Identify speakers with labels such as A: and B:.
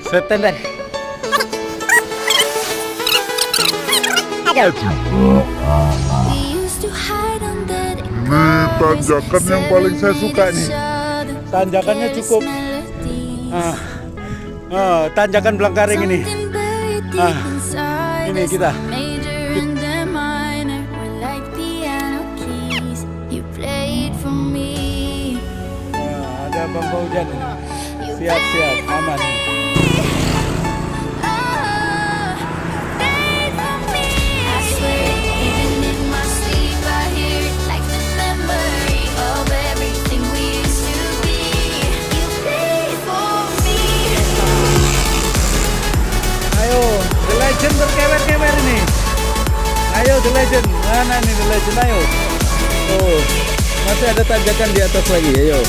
A: Standar.
B: Ini tanjakan yang paling saya suka nih.
A: Tanjakannya cukup. Tanjakan Blangkaring ini. Ini kita. Ada Bang Faujan ini. Siap, aman. Ayo, The Legend berkewer-kewer ini. Ayo The Legend, mana nih The Legend, ayo. Tuh, masih ada tanjakan di atas lagi, ayo.